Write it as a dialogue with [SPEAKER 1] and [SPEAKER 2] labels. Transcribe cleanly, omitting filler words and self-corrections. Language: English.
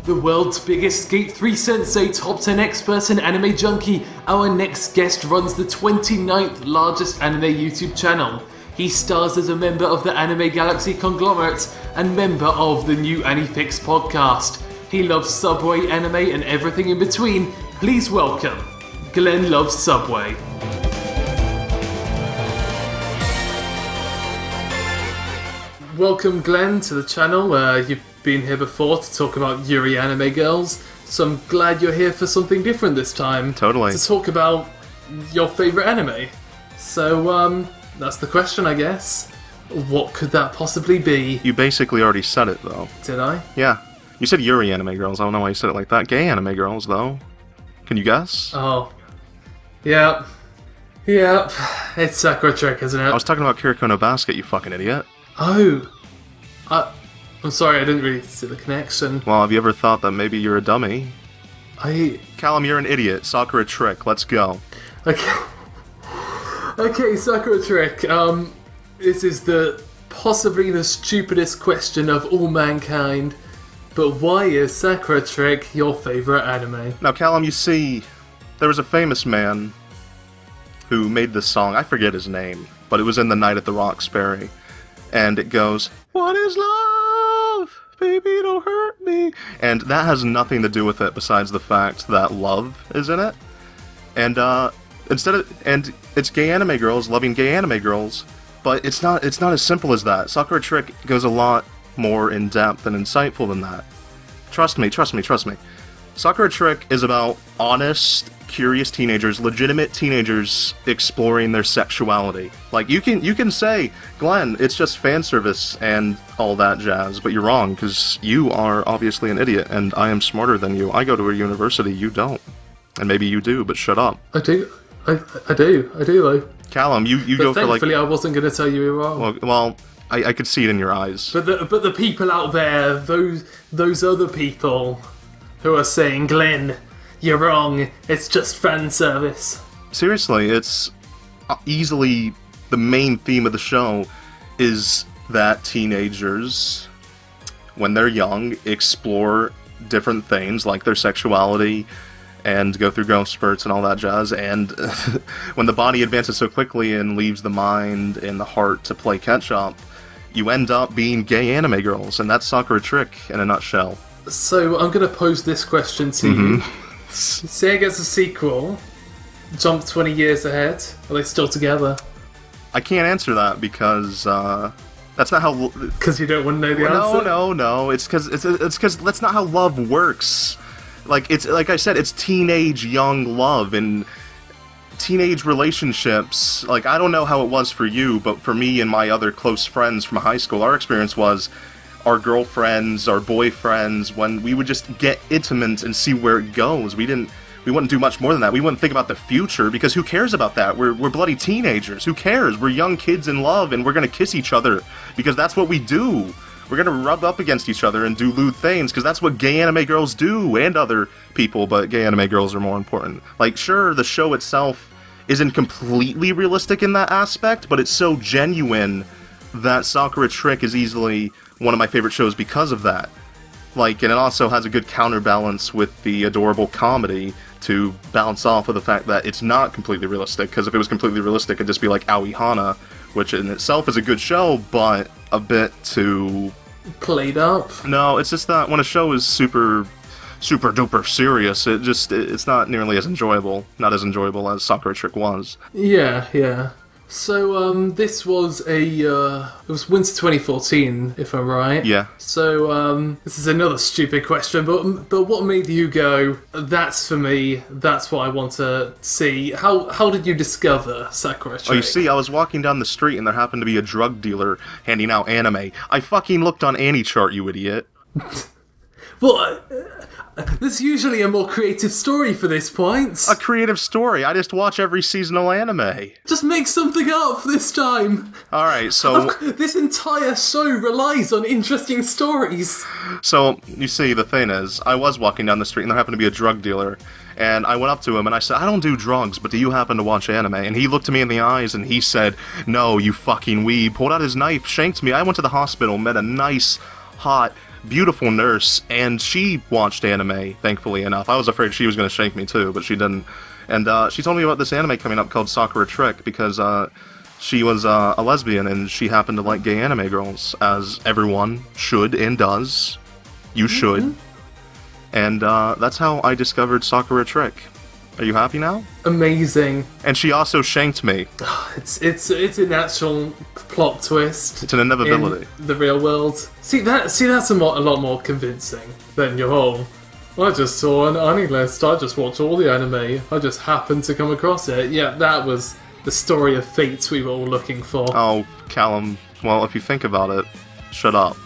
[SPEAKER 1] The world's biggest Gate 3 Sensei, top 10 expert and anime junkie, our next guest runs the 29th largest anime YouTube channel. He stars as a member of the Anime Galaxy conglomerate and member of the new Anifix podcast. He loves Subway anime and everything in between. Please welcome GLENLOVESUBWAY. Welcome, Glenn, to the channel. You've been here before to talk about Yuri Anime Girls, so I'm glad you're here for something different this time.
[SPEAKER 2] Totally.
[SPEAKER 1] To talk about your favourite anime. So, that's the question, I guess. What could that possibly be?
[SPEAKER 2] You basically already said it, though.
[SPEAKER 1] Did I?
[SPEAKER 2] Yeah. You said Yuri Anime Girls. I don't know why you said it like that. Gay Anime Girls, though. Can you guess?
[SPEAKER 1] Oh. Yep. Yep. It's Sakura Trick, isn't it?
[SPEAKER 2] I was talking about Kiriko no Basket, you fucking idiot.
[SPEAKER 1] Oh. I'm sorry, I didn't really see the connection.
[SPEAKER 2] Well, have you ever thought that maybe you're a dummy? Callum, you're an idiot. Sakura Trick, let's go.
[SPEAKER 1] Okay. Okay, Sakura Trick. This is possibly the stupidest question of all mankind. But why is Sakura Trick your favourite anime?
[SPEAKER 2] Now, Callum, you see, there was a famous man who made this song. I forget his name, but it was in The Night at the Roxbury. And it goes, "What is love? Baby, don't hurt me." And that has nothing to do with it besides the fact that love is in it. And and it's gay anime girls loving gay anime girls, but it's not as simple as that. Sakura Trick goes a lot more in depth and insightful than that. Trust me, trust me, trust me. Sakura Trick is about honest, curious teenagers, legitimate teenagers exploring their sexuality. Like, you can say, Glenn, it's just fan service and all that jazz, but you're wrong, because you are obviously an idiot, and I am smarter than you. I go to a university, you don't. And maybe you do, but shut up.
[SPEAKER 1] I do though.
[SPEAKER 2] Callum, you go for like...
[SPEAKER 1] Thankfully I wasn't going to tell you you're wrong.
[SPEAKER 2] Well, I could see it in your eyes.
[SPEAKER 1] But the people out there, those other people who are saying, Glenn, you're wrong, it's just fan service.
[SPEAKER 2] Seriously, it's easily the main theme of the show is that teenagers, when they're young, explore different things like their sexuality and go through growth spurts and all that jazz, and when the body advances so quickly and leaves the mind and the heart to play catch-up, you end up being gay anime girls, and that's Sakura Trick in a nutshell. So
[SPEAKER 1] I'm going to pose this question to you. Say it gets a sequel, jump 20 years ahead, are they still together?
[SPEAKER 2] I can't answer that because that's not how...
[SPEAKER 1] Because you don't want to know the answer?
[SPEAKER 2] No, it's because that's not how love works. Like, it's like I said, it's teenage young love and teenage relationships. Like, I don't know how it was for you, but for me and my other close friends from high school, our experience was our girlfriends, our boyfriends, when we would just get intimate and see where it goes. We wouldn't do much more than that. We wouldn't think about the future, because who cares about that? We're bloody teenagers. Who cares? We're young kids in love, and we're gonna kiss each other, because that's what we do. We're gonna rub up against each other and do lewd things, because that's what gay anime girls do, and other people, but gay anime girls are more important. Like, sure, the show itself isn't completely realistic in that aspect, but it's so genuine that Sakura Trick is easily one of my favorite shows because of that. Like, and it also has a good counterbalance with the adorable comedy to balance off of the fact that it's not completely realistic, because if it was completely realistic, it'd just be like Aoi Hana, which in itself is a good show, but a bit too...
[SPEAKER 1] played up?
[SPEAKER 2] No, it's just that when a show is super duper serious, it's not nearly as enjoyable. Not as enjoyable as Sakura Trick was.
[SPEAKER 1] Yeah. So, this was it was winter 2014, if I'm right.
[SPEAKER 2] Yeah.
[SPEAKER 1] So, this is another stupid question, but what made you go, that's for me, that's what I want to see? How did you discover Sakura Trick?
[SPEAKER 2] Oh, you see, I was walking down the street and there happened to be a drug dealer handing out anime. I fucking looked on AniChart, you idiot.
[SPEAKER 1] Well, there's usually a more creative story for this point.
[SPEAKER 2] A creative story? I just watch every seasonal anime.
[SPEAKER 1] Just make something up this time.
[SPEAKER 2] Alright, so...
[SPEAKER 1] This entire show relies on interesting stories.
[SPEAKER 2] So, you see, the thing is, I was walking down the street and there happened to be a drug dealer, and I went up to him and I said, I don't do drugs, but do you happen to watch anime? And he looked at me in the eyes and he said, no, you fucking weeb, pulled out his knife, shanked me. I went to the hospital, met a nice, hot, beautiful nurse, and she watched anime, thankfully enough. I was afraid she was going to shank me too, but she didn't. And she told me about this anime coming up called Sakura Trick, because she was a lesbian, and she happened to like gay anime girls, as everyone should and does. You should. And that's how I discovered Sakura Trick. Are you happy now?
[SPEAKER 1] Amazing.
[SPEAKER 2] And she also shanked me.
[SPEAKER 1] It's a natural plot twist.
[SPEAKER 2] It's an inevitability.
[SPEAKER 1] In the real world. See that's a lot more convincing than your whole. I just saw an anime list. I just watch all the anime. I just happened to come across it. Yeah, that was the story of fate we were all looking for.
[SPEAKER 2] Oh, Callum. Well, if you think about it, shut up.